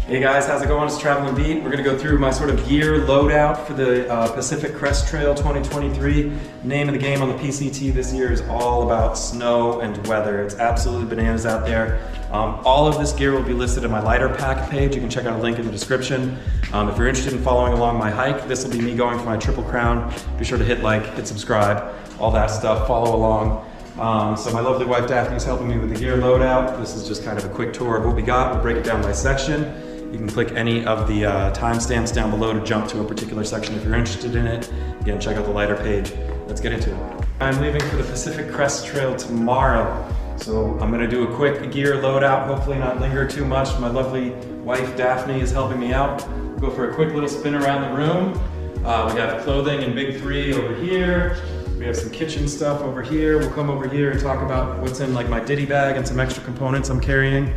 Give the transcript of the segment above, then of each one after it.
Hey guys, how's it going? It's Traveling Beat. We're going to go through my sort of gear loadout for the Pacific Crest Trail 2023. Name of the game on the PCT this year is all about snow and weather. It's absolutely bananas out there. All of this gear will be listed in my lighter pack page. You can check out a link in the description. If you're interested in following along my hike, this will be me going for my Triple Crown. Be sure to hit like, hit subscribe, all that stuff, follow along. So my lovely wife Daphne is helping me with the gear loadout. This is just kind of a quick tour of what we got. We'll break it down by section. You can click any of the timestamps down below to jump to a particular section if you're interested in it. Again, check out the lighter page. Let's get into it. I'm leaving for the Pacific Crest Trail tomorrow. So I'm gonna do a quick gear loadout, hopefully not linger too much. My lovely wife Daphne is helping me out. We'll go for a quick little spin around the room. We got clothing in Big 3 over here. We have some kitchen stuff over here. We'll come over here and talk about what's in like my Ditty bag and some extra components I'm carrying.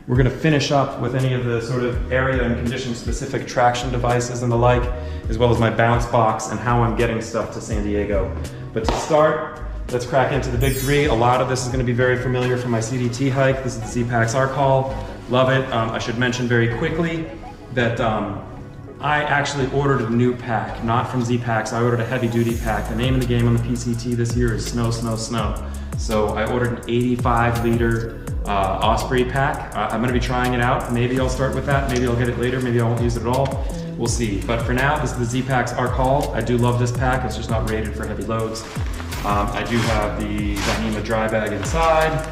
We're going to finish up with any of the sort of area and condition specific traction devices and the like, as well as my bounce box and how I'm getting stuff to San Diego. But to start, let's crack into the Big 3. A lot of this is going to be very familiar from my CDT hike. This is the Z-Packs Arc Haul. Love it. I should mention very quickly that I actually ordered a new pack, not from Z-Packs. I ordered a heavy duty pack. The name of the game on the PCT this year is Snow, Snow, Snow. So I ordered an 85 liter Osprey pack. I'm going to be trying it out. Maybe I'll start with that. Maybe I'll get it later. Maybe I won't use it at all. We'll see. But for now, this is the Z-Packs Arc Haul. I do love this pack. It's just not rated for heavy loads. I do have the Dyneema dry bag inside.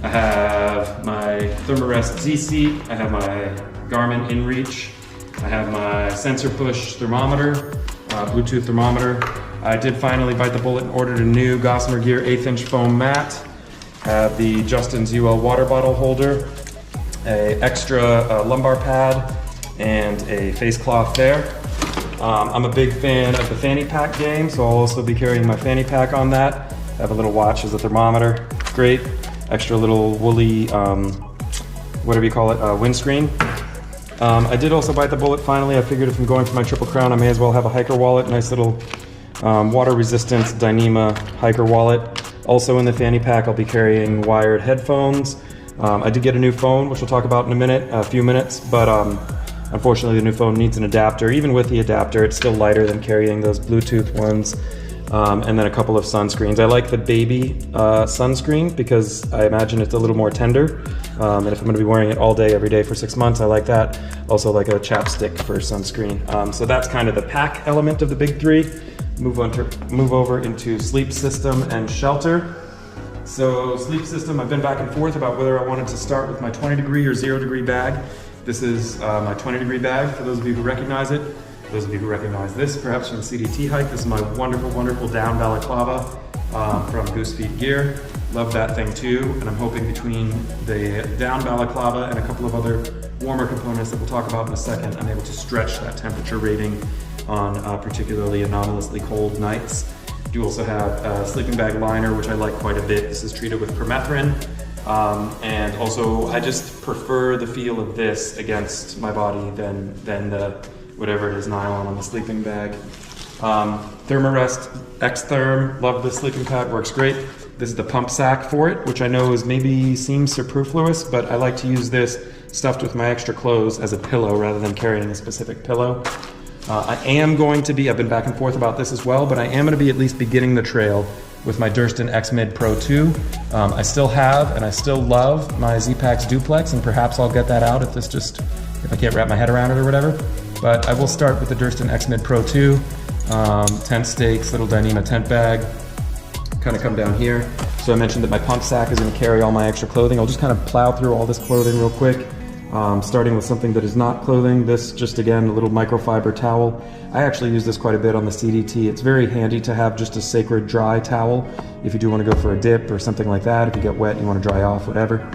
I have my Thermarest Z-Seat. I have my Garmin InReach. I have my sensor push thermometer, Bluetooth thermometer. I did finally bite the bullet and ordered a new Gossamer Gear 1/8 inch foam mat. Have the Justin's UL water bottle holder, a extra lumbar pad, and a face cloth there. I'm a big fan of the fanny pack game, so I'll also be carrying my fanny pack on that. I have a little watch as a thermometer. Great. Extra little woolly, whatever you call it, windscreen. I did also bite the bullet finally. I figured if I'm going for my Triple Crown, I may as well have a hiker wallet. Nice little water resistance Dyneema hiker wallet. Also in the fanny pack, I'll be carrying wired headphones. I did get a new phone, which we'll talk about in a few minutes, but unfortunately the new phone needs an adapter. Even with the adapter, it's still lighter than carrying those Bluetooth ones. And then a couple of sunscreens. I like the baby sunscreen because I imagine it's a little more tender. And if I'm gonna be wearing it all day, every day for 6 months, I like that. Also like a chapstick for sunscreen. So that's kind of the pack element of the Big 3. Move over into sleep system and shelter. So sleep system, I've been back and forth about whether I wanted to start with my 20 degree or 0 degree bag. This is my 20 degree bag for those of you who recognize it. Those of you who recognize this, perhaps from the CDT hike, this is my wonderful, wonderful down balaclava from Goose Feet Gear. Love that thing too, and I'm hoping between the down balaclava and a couple of other warmer components that we'll talk about in a second, I'm able to stretch that temperature rating on particularly anomalously cold nights. I do also have a sleeping bag liner, which I like quite a bit. This is treated with permethrin. And also, I just prefer the feel of this against my body than the whatever it is nylon on the sleeping bag. Thermarest X-Therm, love this sleeping pad, works great. This is the pump sack for it, which I know is maybe seems superfluous, but I like to use this stuffed with my extra clothes as a pillow rather than carrying a specific pillow. I am going to be, I've been back and forth about this as well, but I am going to be at least beginning the trail with my Durston X-Mid Pro 2. I still have and I still love my Z-Packs Duplex, and perhaps I'll get that out if I can't wrap my head around it or whatever. But I will start with the Durston X-Mid Pro 2, tent stakes, little Dyneema tent bag, kind of come down here. So I mentioned that my pump sack is going to carry all my extra clothing. I'll just kind of plow through all this clothing real quick, starting with something that is not clothing. This, just again, a little microfiber towel. I actually use this quite a bit on the CDT. It's very handy to have just a sacred dry towel if you do want to go for a dip or something like that. If you get wet and you want to dry off, whatever.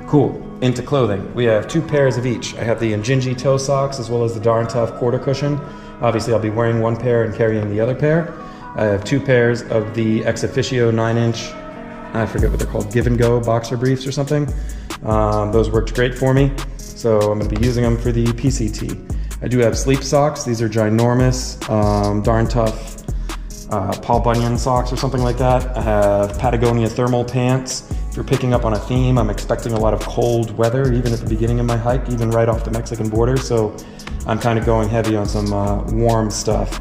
Cool. Into clothing. We have 2 pairs of each. I have the Injinji toe socks as well as the Darn Tough quarter cushion. Obviously I'll be wearing 1 pair and carrying the other pair. I have 2 pairs of the Ex Officio 9-inch, I forget what they're called, Give and Go boxer briefs or something. Those worked great for me, so I'm going to be using them for the PCT. I do have sleep socks. These are ginormous, Darn Tough Paul Bunyan socks or something like that. I have Patagonia thermal pants. you're picking up on a theme, I'm expecting a lot of cold weather, even at the beginning of my hike, even right off the Mexican border. So I'm kind of going heavy on some warm stuff.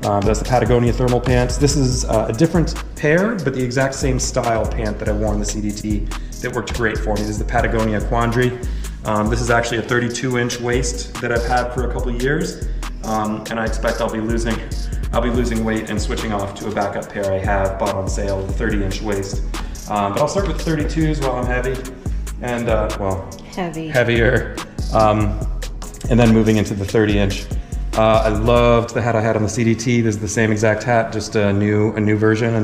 That's the Patagonia thermal pants. This is a different pair, but the exact same style pant that I wore in the CDT that worked great for me. This is the Patagonia Quandary. This is actually a 32-inch waist that I've had for a couple years, and I expect I'll be losing weight and switching off to a backup pair I have bought on sale, the 30-inch waist. But I'll start with 32s while I'm heavy, and heavier, and then moving into the 30-inch. I loved the hat I had on the CDT. This is the same exact hat, just a new version,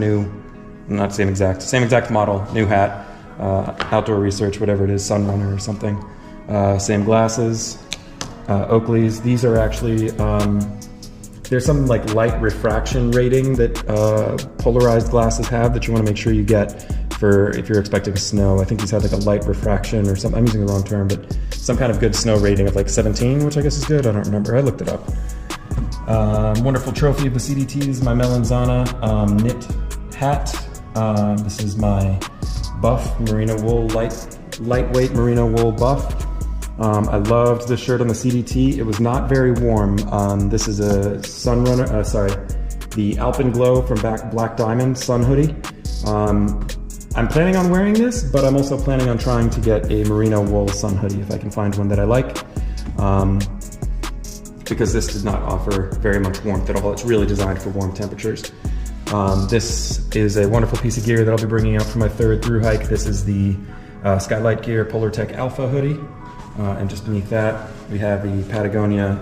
not same exact model, new hat, outdoor research, whatever it is, Sunrunner or something. Same glasses, Oakleys. These are actually, there's some like light refraction rating that polarized glasses have that you want to make sure you get for if you're expecting snow. I think these had like a light refraction or something. I'm using the wrong term, but some kind of good snow rating of like 17, which I guess is good. I don't remember. I looked it up. Wonderful trophy of the CDTs, my Melanzana knit hat. This is my buff merino wool, lightweight merino wool buff. I loved this shirt on the CDT. It was not very warm. This is a Sunrunner, the Alpenglow from Black Diamond sun hoodie. I'm planning on wearing this, but I'm also planning on trying to get a merino wool sun hoodie if I can find one that I like, because this does not offer very much warmth at all. It's really designed for warm temperatures. This is a wonderful piece of gear that I'll be bringing out for my third Thru-Hike. This is the Skylight Gear Polartec Alpha hoodie, and just beneath that we have the Patagonia,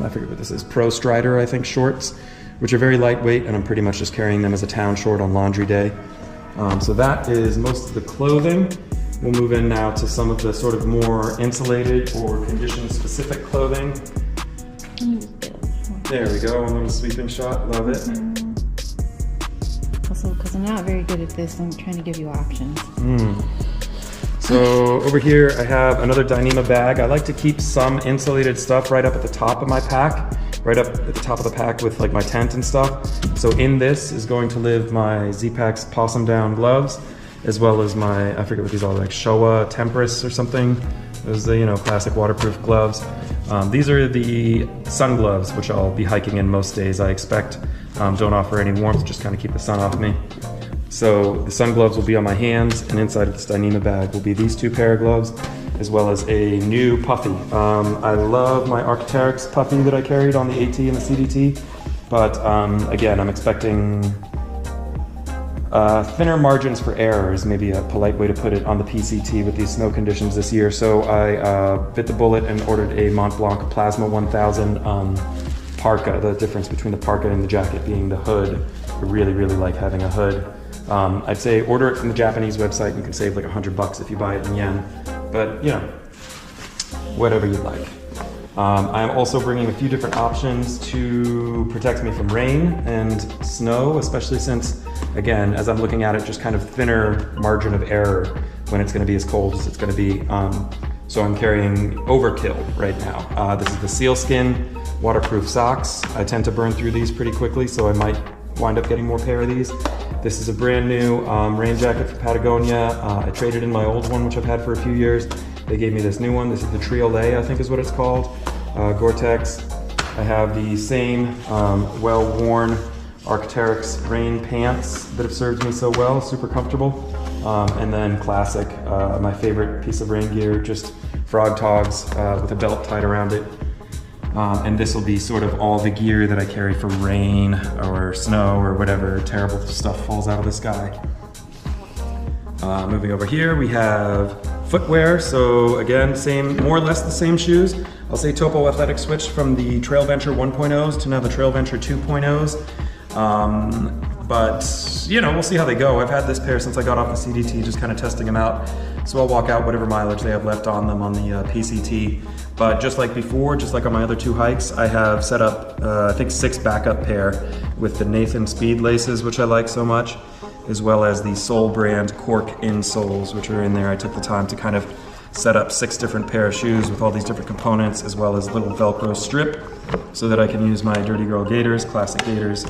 I forget what this is, Pro Strider, I think, shorts, which are very lightweight, and I'm pretty much just carrying them as a town short on laundry day. So that is most of the clothing. We'll move in now to some of the sort of more insulated or condition-specific clothing. There we go, a little sweeping shot, love it. Also, because I'm not very good at this, I'm trying to give you options. So over here I have another Dyneema bag. I like to keep some insulated stuff right up at the top of my pack, right up at the top of the pack with like my tent and stuff. So in this is going to live my Z-Packs Possum Down gloves, as well as my, I forget what these are, like Showa Tempest or something. Those are the, classic waterproof gloves. These are the sun gloves, which I'll be hiking in most days, I expect. Don't offer any warmth, just kind of keep the sun off me. So the sun gloves will be on my hands, and inside of this Dyneema bag will be these two pair of gloves, as well as a new puffy. I love my Arc'teryx puffy that I carried on the AT and the CDT, but again, I'm expecting thinner margins for error is maybe a polite way to put it on the PCT with these snow conditions this year. So I bit the bullet and ordered a Mont Blanc Plasma 1000 parka. The difference between the parka and the jacket being the hood. I really, really like having a hood. I'd say order it from the Japanese website. You can save like $100 if you buy it in yen, but whatever you like. I'm also bringing a few different options to protect me from rain and snow, especially since, again, as I'm looking at it, just kind of thinner margin of error when it's going to be as cold as it's going to be. So I'm carrying overkill right now. This is the sealskin waterproof socks. I tend to burn through these pretty quickly, so I might wind up getting more pair of these. This is a brand new rain jacket from Patagonia. I traded in my old one, which I've had for a few years. They gave me this new one. This is the Triolet, I think is what it's called. Gore-Tex. I have the same well-worn Arc'teryx rain pants that have served me so well, super comfortable. And then classic, my favorite piece of rain gear, just frog togs with a belt tied around it. And this will be sort of all the gear that I carry for rain or snow or whatever terrible stuff falls out of the sky. Moving over here, we have footwear. So again, more or less the same shoes. I'll say Topo Athletic switched from the Trail Venture 1.0s to now the Trail Venture 2.0s. But we'll see how they go. I've had this pair since I got off the CDT, just kind of testing them out. So I'll walk out whatever mileage they have left on them on the PCT. But just like before, just like on my other two hikes, I have set up, I think 6 backup pair with the Nathan Speed laces, which I like so much, as well as the Soul brand cork insoles, which are in there. I took the time to kind of set up 6 different pair of shoes with all these different components, as well as little Velcro strip, so that I can use my Dirty Girl gaiters, classic gaiters,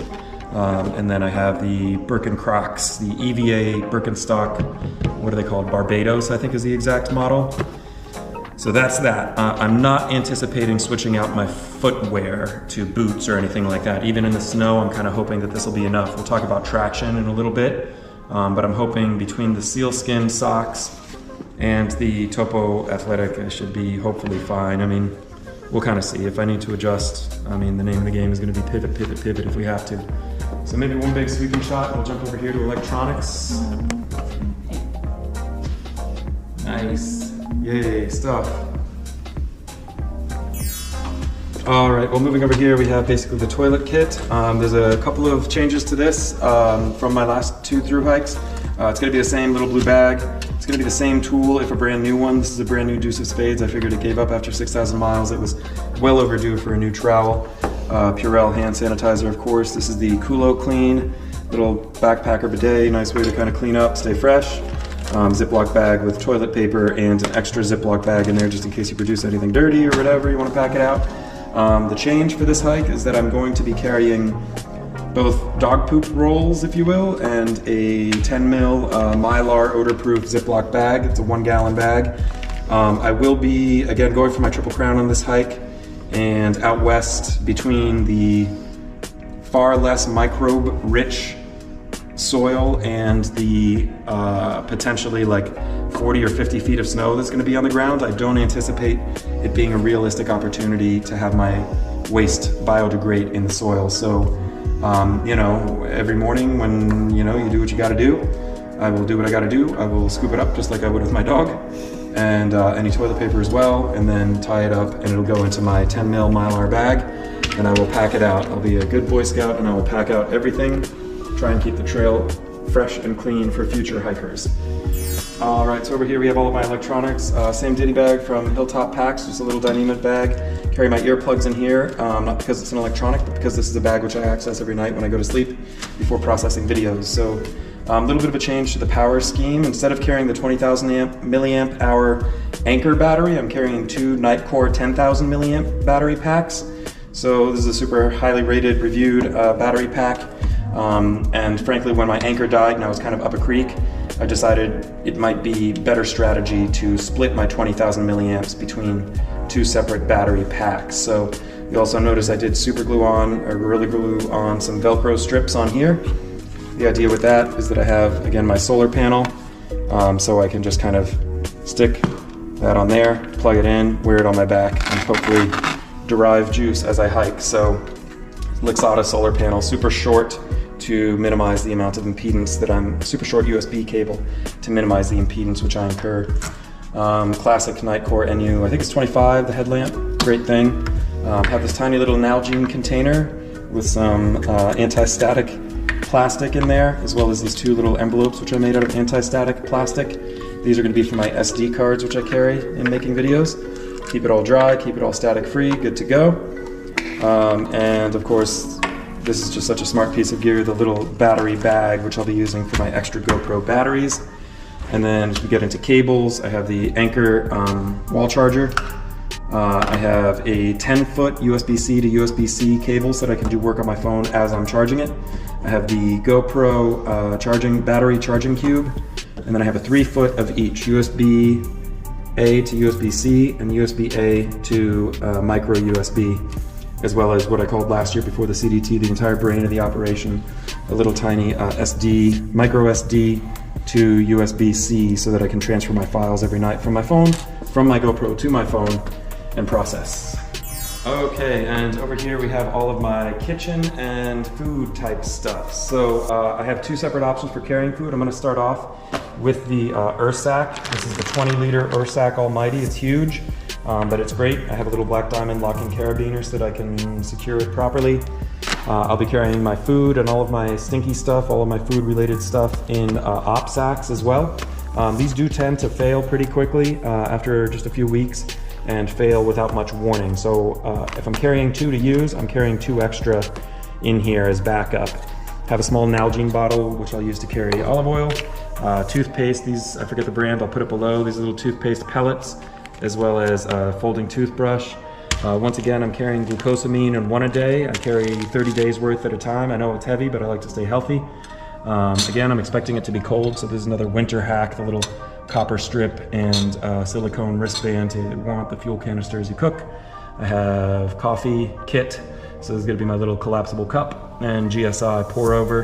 And then I have the Birkin Crocs, the EVA Birkenstock, what are they called? Barbados, I think is the exact model. So that's that. I'm not anticipating switching out my footwear to boots or anything like that. Even in the snow, I'm kind of hoping that this will be enough. We'll talk about traction in a little bit, but I'm hoping between the sealskin socks and the Topo Athletic, I should be hopefully fine. I mean, we'll kind of see. If I need to adjust, I mean, the name of the game is going to be pivot, pivot, pivot if we have to. So maybe one big sweeping shot, and we'll jump over here to electronics. Nice. Yay, stuff. All right, well, moving over here, we have basically the toilet kit. There's a couple of changes to this from my last 2 through hikes. It's gonna be the same little blue bag. It's gonna be the same tool if a brand new one. This is a brand new Deuce of Spades. I figured it gave up after 6,000 miles. It was well overdue for a new trowel. Purell hand sanitizer, of course. This is the Kulo Clean, little backpacker bidet. Nice way to kind of clean up, stay fresh. Ziploc bag with toilet paper and an extra Ziploc bag in there just in case you produce anything dirty or whatever you want to pack it out. The change for this hike is that I'm going to be carrying both dog poop rolls, if you will, and a 10 mil Mylar odor-proof Ziploc bag. It's a 1 gallon bag. I will be, again, going for my Triple Crown on this hike, and out west between the far less microbe-rich soil and the potentially like 40 or 50 feet of snow that's going to be on the ground. I don't anticipate it being a realistic opportunity to have my waste biodegrade in the soil. So, you know, every morning when, you know, you do what you got to do, I will do what I got to do. I will scoop it up just like I would with my dog, and any toilet paper as well, and then tie it up, and it'll go into my 10 mil Mylar bag, and I will pack it out. I'll be a good Boy Scout, and I will pack out everything. Try and keep the trail fresh and clean for future hikers. All right, so over here we have all of my electronics. Same Ditty bag from Hilltop Packs, just a little Dynamite bag. Carry my earplugs in here, not because it's an electronic, but because this is a bag which I access every night when I go to sleep before processing videos. So a little bit of a change to the power scheme. Instead of carrying the 20,000 milliamp hour Anchor battery, I'm carrying 2 Nightcore 10,000 milliamp battery packs. So this is a super highly rated, reviewed battery pack. And frankly, when my Anchor died and I was kind of up a creek, I decided it might be better strategy to split my 20,000 milliamps between 2 separate battery packs. So you also notice I did super glue on, or Gorilla Glue on some Velcro strips on here. The idea with that is that I have, again, my solar panel, so I can just kind of stick that on there, plug it in, wear it on my back, and hopefully derive juice as I hike. So Lixada solar panel, super short to minimize the amount of impedance that super short USB cable to minimize the impedance which I incur. Classic Nightcore NU, I think it's 25, the headlamp, great thing. Have this tiny little Nalgene container with some anti-static plastic in there, as well as these 2 little envelopes which I made out of anti-static plastic. These are going to be for my SD cards which I carry in making videos. Keep it all dry, keep it all static free, good to go. And of course, this is just such a smart piece of gear, the little battery bag which I'll be using for my extra GoPro batteries. And then as we get into cables, I have the Anchor wall charger. I have a 10-foot USB-C to USB-C cables that I can do work on my phone as I'm charging it. I have the GoPro battery charging cube, and then I have a 3-foot of each, USB-A to USB-C and USB-A to micro USB, as well as what I called last year before the CDT, the entire brain of the operation, a little tiny micro SD to USB-C, so that I can transfer my files every night from my phone, from my GoPro to my phone, and process. Okay, and over here we have all of my kitchen and food type stuff. So I have 2 separate options for carrying food. I'm going to start off with the Ursack. This is the 20-liter Ursack Almighty. It's huge, but it's great. I have a little black diamond locking carabiner so that I can secure it properly. I'll be carrying my food and all of my stinky stuff, all of my food-related stuff in op sacks as well. These do tend to fail pretty quickly after just a few weeks, and fail without much warning. So if I'm carrying 2 to use, I'm carrying 2 extra in here as backup. Have a small Nalgene bottle, which I'll use to carry olive oil. Toothpaste, these, I forget the brand, I'll put it below. These little toothpaste pellets, as well as a folding toothbrush. Once again, I'm carrying glucosamine in 1 a day. I carry 30 days worth at a time. I know it's heavy, but I like to stay healthy. Again, I'm expecting it to be cold, so this is another winter hack, the little copper strip and silicone wristband to warm up the fuel canister as you cook. I have coffee kit, so this is gonna be my little collapsible cup, and GSI pour over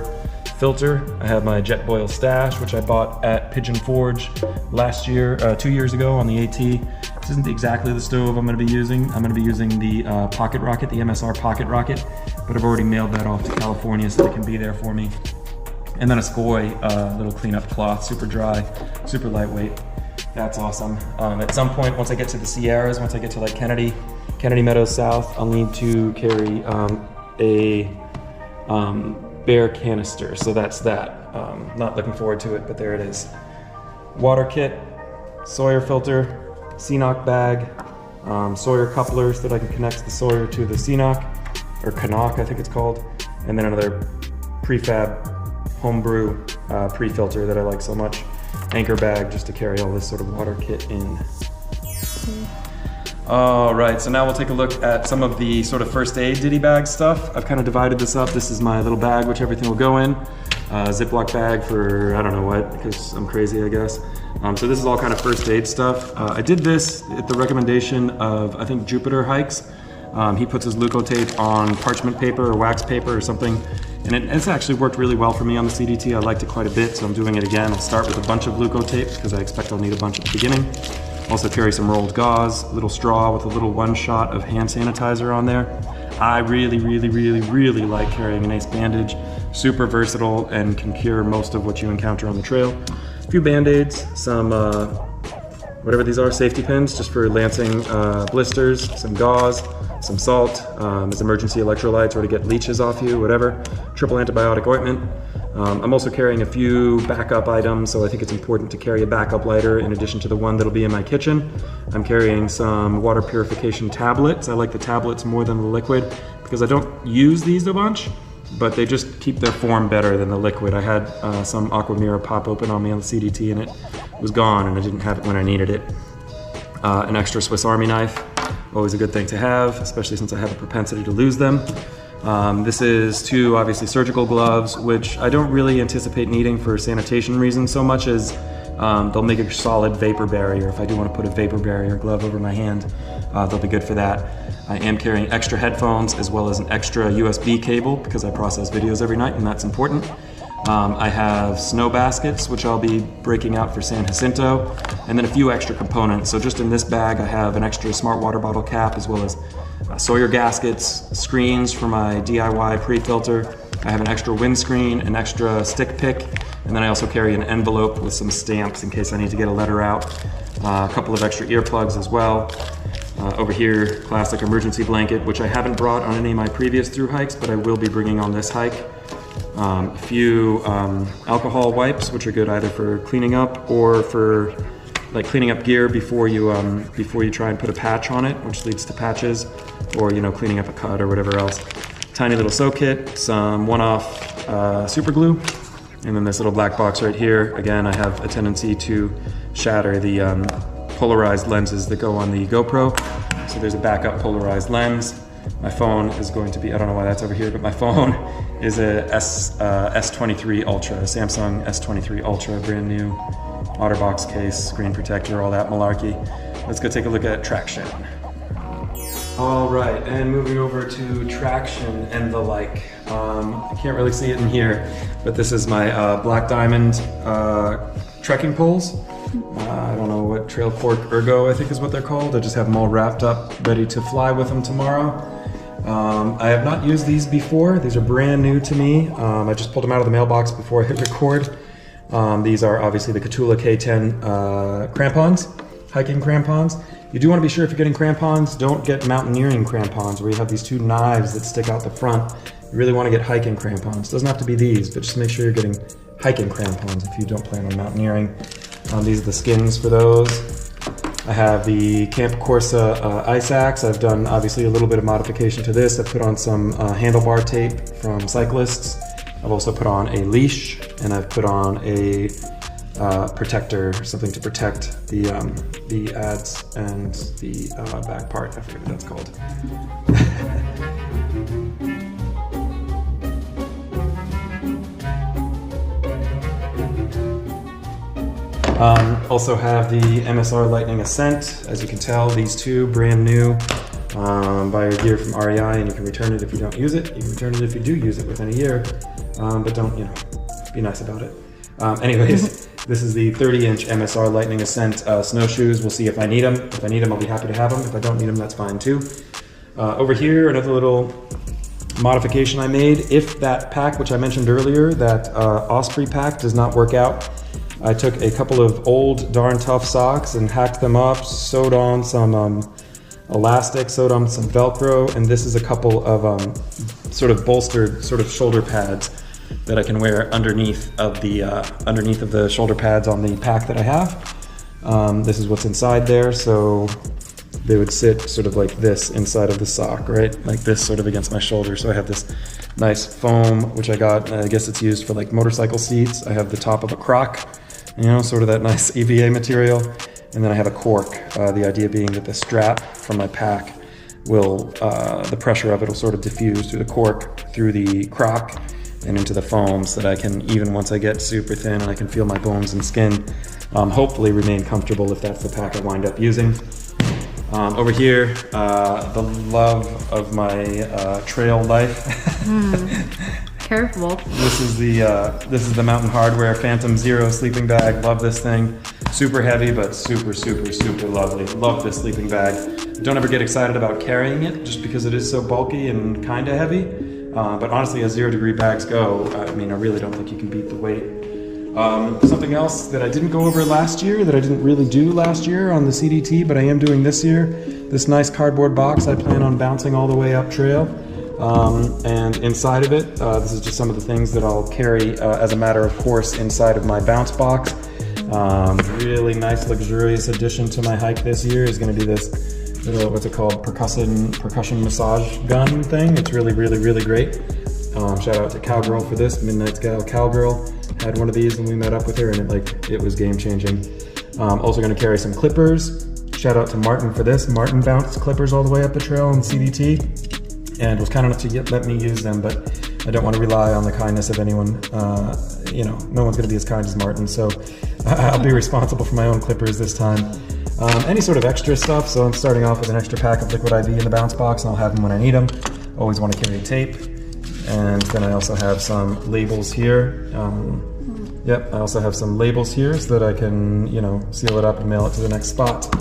filter. I have my jet boil stash, which I bought at Pigeon Forge last year, 2 years ago on the AT. This isn't exactly the stove I'm gonna be using. I'm gonna be using the Pocket Rocket, the MSR Pocket Rocket, but I've already mailed that off to California so it can be there for me. And then a Skoy little cleanup cloth, super dry, super lightweight. That's awesome. At some point, once I get to the Sierras, once I get to like Kennedy Meadows South, I'll need to carry a bare canister. So that's that. Not looking forward to it, but there it is. Water kit, Sawyer filter, CNOC bag, Sawyer coupler so that I can connect the Sawyer to the CNOC, or Canuck I think it's called, and then another prefab homebrew pre-filter that I like so much. Anchor bag just to carry all this sort of water kit in. All right, so now we'll take a look at some of the sort of first aid Ditty bag stuff. I've kind of divided this up. This is my little bag, which everything will go in. Ziploc bag for, I don't know what, because I'm crazy, I guess. So this is all kind of first aid stuff. I did this at the recommendation of, I think, Jupiter Hikes. He puts his leukotape on parchment paper or wax paper or something, and it's actually worked really well for me on the CDT. I liked it quite a bit, so I'm doing it again. I'll start with a bunch of leukotape because I expect I'll need a bunch at the beginning. Also carry some rolled gauze, a little straw with a little one shot of hand sanitizer on there. I really like carrying an ace bandage. Super versatile and can cure most of what you encounter on the trail. A few band-aids, some whatever these are, safety pins, just for lancing blisters, some gauze, some salt, as emergency electrolytes or to get leeches off you, whatever. Triple antibiotic ointment. I'm also carrying a few backup items, so I think it's important to carry a backup lighter in addition to the one that'll be in my kitchen. I'm carrying some water purification tablets. I like the tablets more than the liquid because I don't use these a bunch, but they just keep their form better than the liquid. I had some Aquamira pop open on me on the CDT and it was gone and I didn't have it when I needed it. An extra Swiss Army knife, always a good thing to have, especially since I have a propensity to lose them. This is 2 obviously surgical gloves, which I don't really anticipate needing for sanitation reasons so much as they'll make a solid vapor barrier. If I do want to put a vapor barrier glove over my hand, they'll be good for that. I am carrying extra headphones as well as an extra USB cable because I process videos every night and that's important. I have snow baskets, which I'll be breaking out for San Jacinto, and then a few extra components. So just in this bag, I have an extra smart water bottle cap as well as Sawyer gaskets, screens for my DIY pre-filter. I have an extra windscreen, an extra stick pick, and then I also carry an envelope with some stamps in case I need to get a letter out. A couple of extra earplugs as well. Over here, classic emergency blanket, which I haven't brought on any of my previous through hikes, but I will be bringing on this hike. A few alcohol wipes, which are good either for cleaning up or for like cleaning up gear before you try and put a patch on it, which leads to patches, or cleaning up a cut or whatever else. Tiny little sew kit, some one-off super glue, and then this little black box right here. Again, I have a tendency to shatter the polarized lenses that go on the GoPro. So there's a backup polarized lens. My phone is going to be, I don't know why that's over here, but my phone is a S23 Ultra, a Samsung S23 Ultra, brand new OtterBox case, screen protector, all that malarkey. Let's go take a look at traction. All right, and moving over to traction and the like. I can't really see it in here, but this is my Black Diamond trekking poles. I don't know what, Trail Fork Ergo I think is what they're called. I just have them all wrapped up, ready to fly with them tomorrow. I have not used these before. These are brand new to me. I just pulled them out of the mailbox before I hit record. These are obviously the Catula K10 crampons, hiking crampons. You do want to be sure if you're getting crampons, don't get mountaineering crampons where you have these 2 knives that stick out the front. You really want to get hiking crampons. It doesn't have to be these, but just make sure you're getting hiking crampons if you don't plan on mountaineering. These are the skins for those. I have the Camp Corsa ice axe. I've done obviously a little bit of modification to this. I've put on some handlebar tape from cyclists. I've also put on a leash, and I've put on a protector, something to protect the ads and the back part. I forget what that's called. Also have the MSR Lightning Ascent. As you can tell, these two brand new. Buy your gear from REI and you can return it if you don't use it. You can return it if you do use it within a year, but don't, be nice about it. Anyways, this is the 30-inch MSR Lightning Ascent snowshoes. We'll see if I need them. If I need them, I'll be happy to have them. If I don't need them, that's fine too. Over here, another little modification I made. If that pack, which I mentioned earlier, that Osprey pack does not work out, I took a couple of old Darn Tough socks and hacked them up, sewed on some elastic, sewed on some Velcro, and this is a couple of sort of bolstered sort of shoulder pads that I can wear underneath of the shoulder pads on the pack that I have. This is what's inside there, so they would sit sort of like this inside of the sock, right? Like this sort of against my shoulder. So I have this nice foam, which I got, I guess it's used for like motorcycle seats. I have the top of a Croc, sort of that nice EVA material. And then I have a cork, the idea being that the strap from my pack will, the pressure of it will sort of diffuse through the cork, through the Croc, and into the foam so that I can, even once I get super thin and I can feel my bones and skin, hopefully remain comfortable if that's the pack I wind up using. Over here, the love of my trail life. Careful. This is the Mountain Hardwear Phantom Zero sleeping bag. Love this thing. Super heavy, but super, super, super lovely. Love this sleeping bag. Don't ever get excited about carrying it just because it is so bulky and kind of heavy. But honestly, as 0 degree bags go, I really don't think you can beat the weight. Something else that I didn't go over last year, that I didn't really do last year on the CDT, but I am doing this year. This nice cardboard box I plan on bouncing all the way up trail. And inside of it, this is just some of the things that I'll carry as a matter of course inside of my bounce box. Really nice, luxurious addition to my hike this year is going to be this little, what's it called, percussion massage gun thing. It's really, really, really great. Shout out to Cowgirl for this. Midnight's Gal Cowgirl had one of these when we met up with her, and it was game changing. Also going to carry some clippers. Shout out to Martin for this. Martin bounced clippers all the way up the trail on CDT and was kind enough to let me use them, but I don't want to rely on the kindness of anyone. No one's going to be as kind as Martin, so I'll be responsible for my own clippers this time. Any sort of extra stuff, so I'm starting off with an extra pack of liquid IV in the bounce box, and I'll have them when I need them. Always want to carry tape. And then I also have some labels here. I also have some labels here so that I can, seal it up and mail it to the next spot.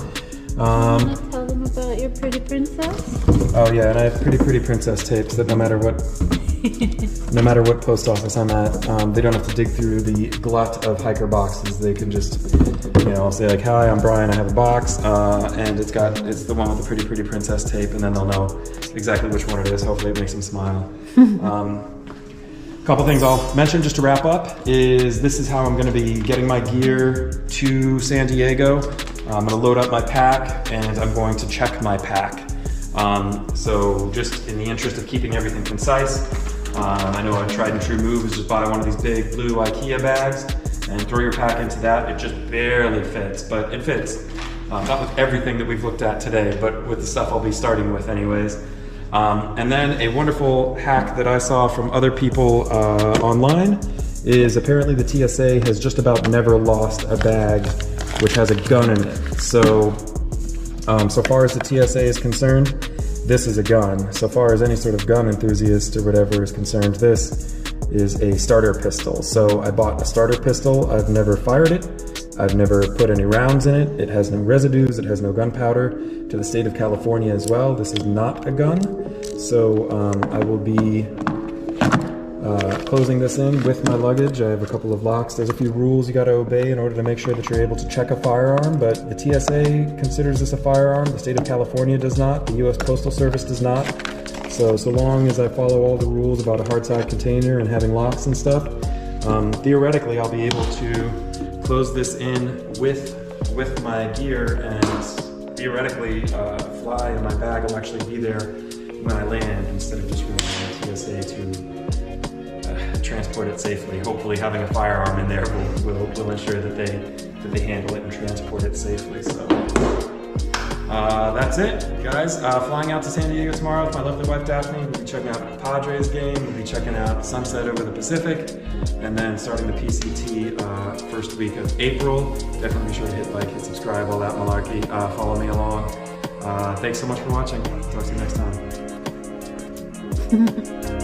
Want to tell them about your pretty princess? Oh yeah, and I have pretty princess tapes that no matter what post office I'm at, they don't have to dig through the glut of hiker boxes. They can just, I'll say like, hi, I'm Brian, I have a box, and it's the one with the pretty princess tape, and then they'll know exactly which one it is. Hopefully it makes them smile. Couple things I'll mention just to wrap up is this is how I'm going to be getting my gear to San Diego. I'm going to load up my pack and I'm going to check my pack. So just in the interest of keeping everything concise, I know a tried and true move is just buy one of these big blue IKEA bags and throw your pack into that. It just barely fits, but it fits. Not with everything that we've looked at today, but with the stuff I'll be starting with anyways. And then a wonderful hack that I saw from other people online is apparently the TSA has just about never lost a bag which has a gun in it. So far as the TSA is concerned, this is a gun. So far as any sort of gun enthusiast or whatever is concerned, this is a starter pistol. So I bought a starter pistol. I've never fired it. I've never put any rounds in it. It has no residues. It has no gunpowder. To the state of California as well, this is not a gun. So I will be closing this in with my luggage. I have a couple of locks. There's a few rules you got to obey in order to make sure that you're able to check a firearm, but the TSA considers this a firearm. The state of California does not. The U.S. Postal Service does not. So long as I follow all the rules about a hard side container and having locks and stuff, theoretically I'll be able to close this in with my gear, and theoretically fly in my bag will actually be there when I land instead of just relying on TSA to and transport it safely. Hopefully having a firearm in there will ensure that they handle it and transport it safely. So that's it, guys. Flying out to San Diego tomorrow with my lovely wife Daphne. We'll be checking out the Padres game. We'll be checking out sunset over the Pacific, and then starting the PCT first week of April. Definitely be sure to hit like, hit subscribe, all that malarkey. Follow me along. Thanks so much for watching. Talk to you next time.